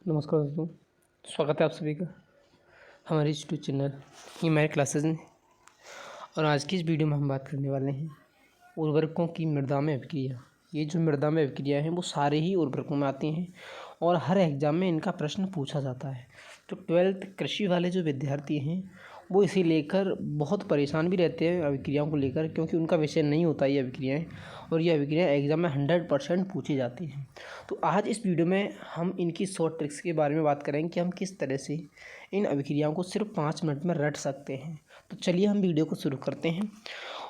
नमस्कार दोस्तों, स्वागत है आप सभी का हमारे यूट्यूब चैनल ये मेरे क्लासेस में। और आज की इस वीडियो में हम बात करने वाले हैं उर्वरकों की मृदा में अभिक्रिया। ये जो मृदा में अभिक्रिया हैं वो सारे ही उर्वरकों में आती हैं और हर एग्ज़ाम में इनका प्रश्न पूछा जाता है। तो 12th कृषि वाले जो विद्यार्थी हैं वो इसे लेकर बहुत परेशान भी रहते हैं अभिक्रियाओं को लेकर, क्योंकि उनका विषय नहीं होता ये अभिक्रियाएँ और ये अभिक्रियाएँ एग्ज़ाम में 100% पूछी जाती हैं। तो आज इस वीडियो में हम इनकी शॉर्ट ट्रिक्स के बारे में बात करेंगे कि हम किस तरह से इन अभिक्रियाओं को सिर्फ 5 मिनट में रट सकते हैं। तो चलिए हम वीडियो को शुरू करते हैं।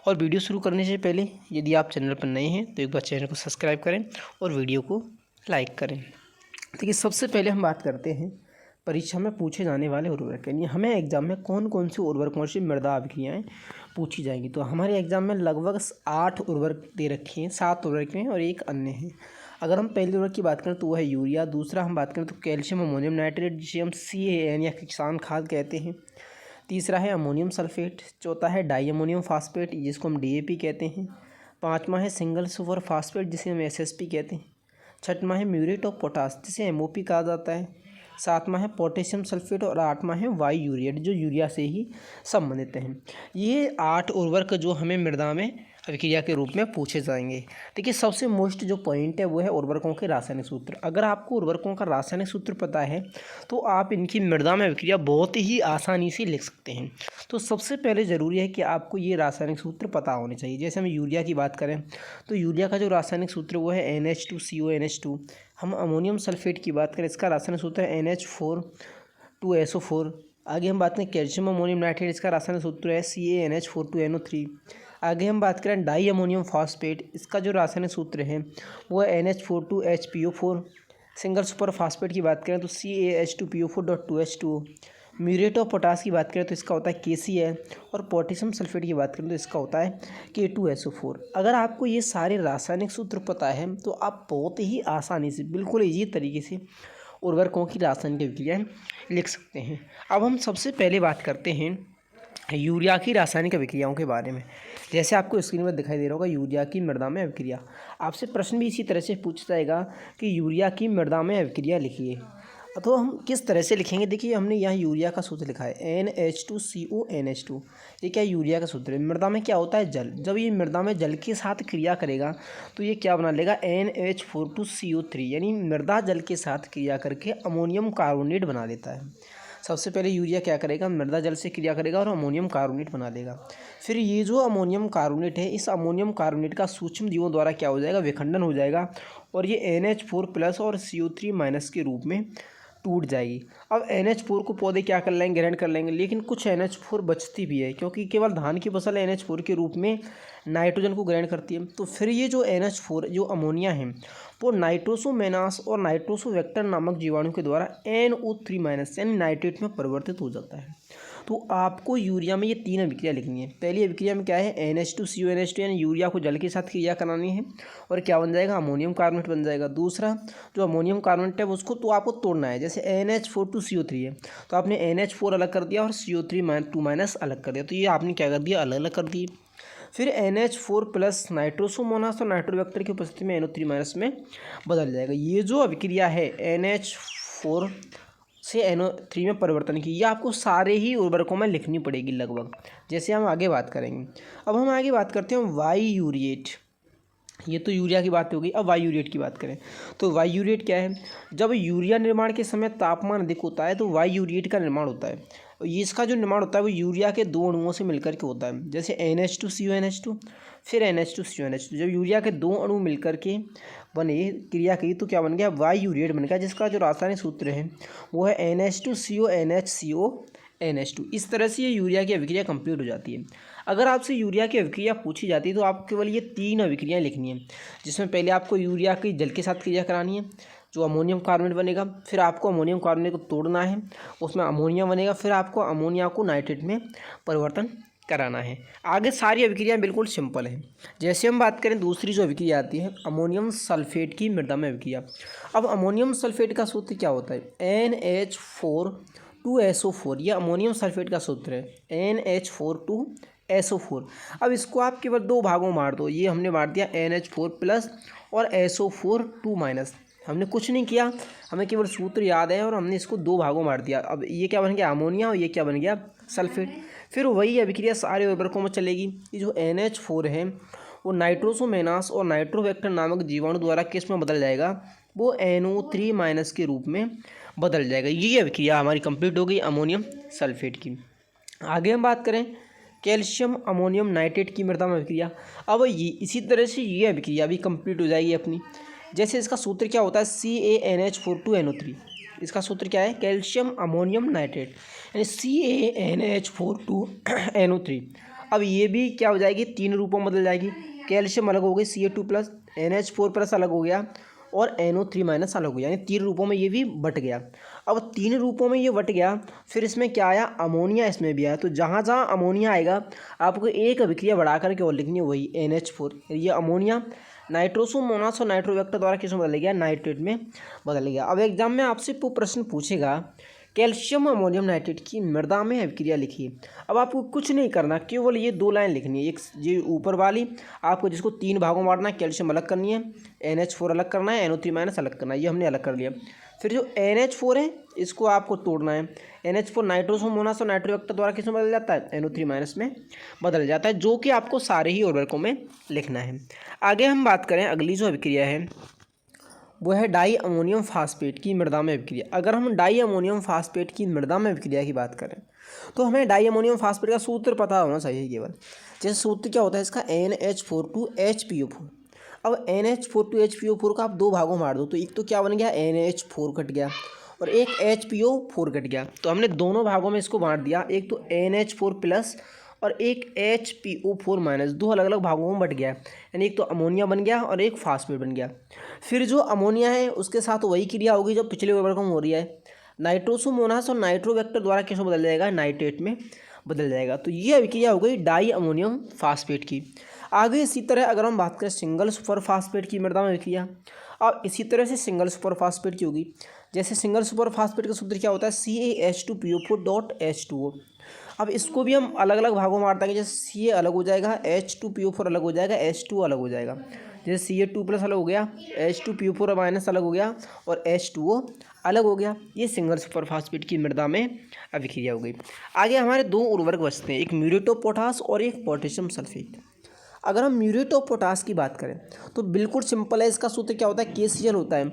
और वीडियो शुरू करने से पहले यदि आप चैनल पर नए हैं तो एक बार चैनल को सब्सक्राइब करें और वीडियो को लाइक करें। देखिए, सबसे पहले हम बात करते हैं परीक्षा में पूछे जाने वाले उर्वरक, यानी हमें एग्जाम में कौन कौन से उर्वरकों से मृदा अभिक्रियाएँ पूछी जाएंगी। तो हमारे एग्जाम में लगभग 8 उर्वरक दे रखे हैं, 7 उर्वरक हैं और एक अन्य है। अगर हम पहले उर्वरक की बात करें तो वो है यूरिया। दूसरा हम बात करें तो कैल्शियम अमोनियम नाइट्रेट, जिसे हम CAN या किसान खाद कहते हैं। तीसरा है अमोनियम सल्फेट। चौथा है डाई अमोनियम फास्फेट, जिसको हम DAP कहते हैं। पाँचवा है सिंगल सुपर फास्फेट, जिसे हम SSP कहते हैं। छठवां है म्यूरेट ऑफ पोटास, जिसे MOP कहा जाता है। सातवां है पोटेशियम सल्फेट और आठवां है वाई यूरिएट, जो यूरिया से ही संबंधित हैं। ये 8 उर्वरक जो हमें मृदा में अभिक्रिया के रूप में पूछे जाएंगे। देखिए, सबसे मोस्ट जो पॉइंट है वो है उर्वरकों के रासायनिक सूत्र। अगर आपको उर्वरकों का रासायनिक सूत्र पता है तो आप इनकी मृदा में अभिक्रिया बहुत ही आसानी से लिख सकते हैं। तो सबसे पहले ज़रूरी है कि आपको ये रासायनिक सूत्र पता होने चाहिए। जैसे हम यूरिया की बात करें तो यूरिया का जो रासायनिक सूत्र वो है NH2CONH2। हम अमोनियम सल्फेट की बात करें, इसका रासायनिक सूत्र है NH4 2SO4। आगे हम बात करें कैल्शियम अमोनियम नाइट्रेट, इसका रासायनिक सूत्र है CaNH4 2NO3। आगे हम बात करें डाई अमोनियम फॉस्फेट, इसका जो रासायनिक सूत्र है वो है NH4 2HPO4। Single super phosphate की बात करें तो CaH2PO4.2H2O। म्यूरेट ऑफ पोटास की बात करें तो इसका होता है KCl। और पोटेशियम सल्फेट की बात करें तो इसका होता है K2SO4। अगर आपको ये सारे रासायनिक सूत्र पता है तो आप बहुत ही आसानी से, बिल्कुल ईजी तरीके से उर्वरकों की रासायनिक अभिक्रियाएँ लिख सकते हैं। अब हम सबसे पहले बात करते हैं यूरिया की रासायनिक अभिक्रियाओं के बारे में। जैसे आपको स्क्रीन पर दिखाई दे रहा होगा यूरिया की मृदा में अभिक्रिया। आपसे प्रश्न भी इसी तरह से पूछा जाएगा कि यूरिया की मृदा में अभिक्रिया लिखिए। तो हम किस तरह से लिखेंगे? देखिए, हमने यहाँ यूरिया का सूत्र लिखा है NH2CONH2। ये क्या यूरिया का सूत्र है? मृदा में क्या होता है? जल। जब ये मृदा में जल के साथ क्रिया करेगा तो ये क्या बना लेगा? NH4 2CO3, यानी मृदा जल के साथ क्रिया करके अमोनियम कार्बोनेट बना देता है। सबसे पहले यूरिया क्या करेगा? मृदा जल से क्रिया करेगा और अमोनियम कार्बोनेट बना देगा। फिर ये जो अमोनियम कार्बोनेट है, इस अमोनियम कार्बोनेट का सूक्ष्म जीवों द्वारा क्या हो जाएगा? विखंडन हो जाएगा और ये NH4+ और CO3- के रूप में टूट जाएगी। अब NH4 को पौधे क्या कर लेंगे? ग्रहण कर लेंगे, लेकिन कुछ NH4 बचती भी है, क्योंकि केवल धान की फसल NH4 के रूप में नाइट्रोजन को ग्रहण करती है। तो फिर ये जो NH4 जो अमोनिया है वो नाइट्रोसोमेनास और नाइट्रोसोवेक्टर नामक जीवाणु के द्वारा NO3- यानी नाइट्रेट में परिवर्तित हो जाता है। तो आपको यूरिया में ये 3 अभिक्रिया लिखनी है। पहली अभिक्रिया में क्या है? NH2CONH2, यानी यूरिया को जल के साथ क्रिया करानी है और क्या बन जाएगा? अमोनियम कार्बोनेट बन जाएगा। दूसरा जो अमोनियम कार्बोनेट है उसको तो आपको तोड़ना है। जैसे NH4 2CO3 है तो आपने NH4 अलग कर दिया और CO3 2- अलग कर दिया, तो ये आपने क्या कर दिया? अलग अलग कर दिए। फिर NH4+ नाइट्रोसोमोनास और नाइट्रोवेक्टर की उपस्थिति में NO3- में बदल जाएगा। ये जो अभिक्रिया है NH4 से NO3 में परिवर्तन की, ये आपको सारे ही उर्वरकों में लिखनी पड़ेगी लगभग। जैसे हम आगे बात करेंगे, अब हम आगे बात करते हैं वाई यूरिएट। ये तो यूरिया की बात हो गई। अब वाई यूरिएट की बात करें तो वाई यूरिएट क्या है? जब यूरिया निर्माण के समय तापमान अधिक होता है तो वाई यूरिएट का निर्माण होता है। और ये इसका जो निर्माण होता है वो यूरिया के 2 अणुओं से मिलकर के होता है। जैसे NH2CONH2 फिर NH2CONH2। जब यूरिया के 2 अणु मिलकर के बने, क्रिया की, तो क्या बन गया? वाई यूरिएट बन गया, जिसका जो रासायनिक सूत्र है वो है NH2CONH2। इस तरह से ये यूरिया की अभिक्रिया कंप्लीट हो जाती है। अगर आपसे यूरिया की अभिक्रिया पूछी जाती है तो आपको केवल ये 3 अभिक्रियाएँ लिखनी है, जिसमें पहले आपको यूरिया की जल के साथ क्रिया करानी है, जो अमोनियम कार्बोनेट बनेगा। फिर आपको अमोनियम कार्बोनेट को तोड़ना है, उसमें अमोनिया बनेगा। फिर आपको अमोनिया को नाइट्रेट में परिवर्तन कराना है। आगे सारी अभिक्रियाएँ बिल्कुल सिंपल हैं। जैसे हम बात करें दूसरी जो अभिक्रिया आती है अमोनियम सल्फेट की मृदा में अभिक्रिया। अब अमोनियम सल्फेट का सूत्र क्या होता है? NH4 2SO4। यह अमोनियम सल्फेट का सूत्र है NH4 2SO4। अब इसको आप केवल 2 भागों में बांट दो। ये हमने बांट दिया NH4+ और SO4 2-। हमने कुछ नहीं किया, हमें केवल सूत्र याद है और हमने इसको दो भागों में बांट दिया। अब ये क्या बन गया अमोनिया और ये क्या बन गया सल्फेट। फिर वही अभिक्रिया सारे उर्वरकों में चलेगी। ये जो NH4 है वो नाइट्रोसोमेनास और नाइट्रोवेक्टर नामक जीवाणु द्वारा किस में बदल जाएगा, वो NO3- के रूप में बदल जाएगा। ये अभिक्रिया हमारी कंप्लीट हो गई अमोनियम सल्फेट की। आगे हम बात करें कैल्शियम अमोनियम नाइट्रेट की मृदा में अभिक्रिया। अब ये इसी तरह से ये अभिक्रिया भी कंप्लीट हो जाएगी अपनी। जैसे इसका सूत्र क्या होता है CaNH4 2NO3। इसका सूत्र क्या है कैल्शियम अमोनियम नाइट्रेट यानी CaNH4 2NO3। अब ये भी क्या हो जाएगी, तीन रूपों में बदल जाएगी। कैल्शियम अलग हो गई Ca2+, NH4+ अलग हो गया और NO3- अलग हो गया, यानी तीन रूपों में ये भी बट गया। अब तीन रूपों में ये बट गया, फिर इसमें क्या आया अमोनिया इसमें भी आया। तो जहाँ जहाँ अमोनिया आएगा आपको एक अभिक्रिया बढ़ा करके और लिखनी है, वही NH4। ये अमोनिया नाइट्रोसोमोनास और नाइट्रोवेक्टर द्वारा किस में बदल गया, नाइट्रेट में बदल गया। अब एग्जाम में आपसे प्रश्न पूछेगा कैल्शियम अमोनियम नाइट्रेट की मृदा में अभिक्रिया लिखिए। अब आपको कुछ नहीं करना, केवल ये दो लाइन लिखनी है। एक ये ऊपर वाली आपको जिसको तीन भागों में बांटना है, कैल्शियम अलग करनी है, NH4 अलग करना है, NO3- अलग करना है, ये हमने अलग कर लिया। फिर जो NH4 है इसको आपको तोड़ना है। NH4 नाइट्रोसोमोनास और नाइट्रोवेक्टर द्वारा किस में बदल जाता है, NO3- में बदल जाता है, जो कि आपको सारे ही उर्वरकों में लिखना है। आगे हम बात करें अगली जो अभिक्रिया है वो है डाई अमोनियम फास्फेट की मृदा में अभिक्रिया। अगर हम डाई अमोनियम फास्फेट की मृदा में अभिक्रिया की बात करें तो हमें डाई अमोनियम फास्फेट का सूत्र पता होना चाहिए केवल। जैसे सूत्र क्या होता है इसका NH4 2HPO4। अब NH4 2HPO4 का आप दो भागों में बांट दो, तो एक तो क्या बन गया NH4 कट गया और एक HPO4 कट गया। तो हमने दोनों भागों में इसको बांट दिया, एक तो NH4+ और एक HPO4-, दो अलग अलग भागों में बट गया, यानी एक तो अमोनिया बन गया और एक फास्फेट बन गया। फिर जो अमोनिया है उसके साथ वही क्रिया होगी जो पिछले उर्वरकों में हो रही है, नाइट्रोसोमोनास और नाइट्रोवेक्टर द्वारा किस में बदल जाएगा, नाइट्रेट में बदल जाएगा। तो ये अभिक्रिया हो गई डाई अमोनियम फास्फेट की। आगे इसी तरह अगर हम बात करें सिंगल सुपर फास्फेट की मृदा में अभिक्रिया, अब इसी तरह से सिंगल सुपर फास्फेट की होगी। जैसे सिंगल सुपर फास्फेट का सूत्र क्या होता है CaH2PO4.H2O। अब इसको भी हम अलग अलग भागों में बांट देंगे। जैसे Ca अलग हो जाएगा, H2PO4 अलग हो जाएगा, H2 अलग हो जाएगा। जैसे Ca2+ अलग हो गया, H2PO4- अलग हो गया और H2O अलग हो गया। ये सिंगल सुपर फास्फेट की मृदा में अभिक्रिया हो गई। आगे हमारे दो उर्वरक बचते हैं, एक म्यूरेट ऑफ पोटाश और एक पोटेशियम सल्फेट। अगर हम म्यूरेट ऑफ पोटाश की बात करें तो बिल्कुल सिंपल है। इसका सूत्र क्या होता है KCl होता है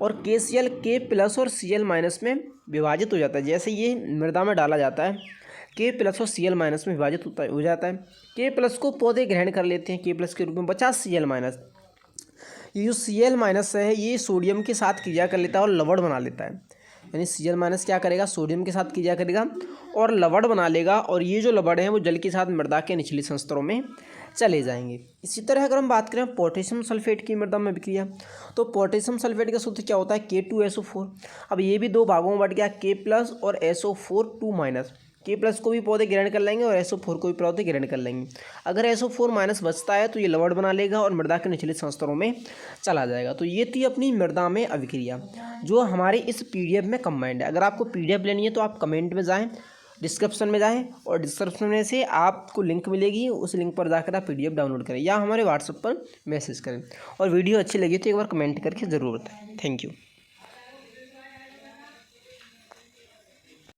और KCl K+ और Cl- में विभाजित हो जाता है। जैसे ये मृदा में डाला जाता है K+ और Cl- में विभाजित हो जाता है। K+ को पौधे ग्रहण कर लेते हैं K+ के रूप में, बचा Cl-। ये जो Cl- है ये सोडियम के साथ क्रिया कर लेता है और लवण बना लेता है। यानी Cl- क्या करेगा, सोडियम के साथ क्रिया करेगा और लवण बना लेगा, और ये जो लवण है वो जल के साथ मृदा के निचले संस्तरों में चले जाएंगे। इसी तरह अगर हम बात करें पोटेशियम सल्फेट की मृदा में अभिक्रिया, तो पोटेशियम सल्फेट का सूत्र क्या होता है K2SO4। अब ये भी दो भागों में बट गया, K+ और SO4 2-। K+ को भी पौधे ग्रहण कर लेंगे और SO4 को भी पौधे ग्रहण कर लेंगे। अगर SO4- बचता है तो ये लवण बना लेगा और मृदा के निचले संस्तरों में चला जाएगा। तो ये थी अपनी मृदा में अभिक्रिया जो हमारे इस PDF में कंबाइंड है। अगर आपको PDF लेनी है तो आप कमेंट में जाएँ, डिस्क्रिप्शन में जाएं और डिस्क्रिप्शन में से आपको लिंक मिलेगी, उस लिंक पर जाकर आप PDF डाउनलोड करें या हमारे व्हाट्सएप पर मैसेज करें। और वीडियो अच्छी लगी तो एक बार कमेंट करके ज़रूर बताएं। Thank you.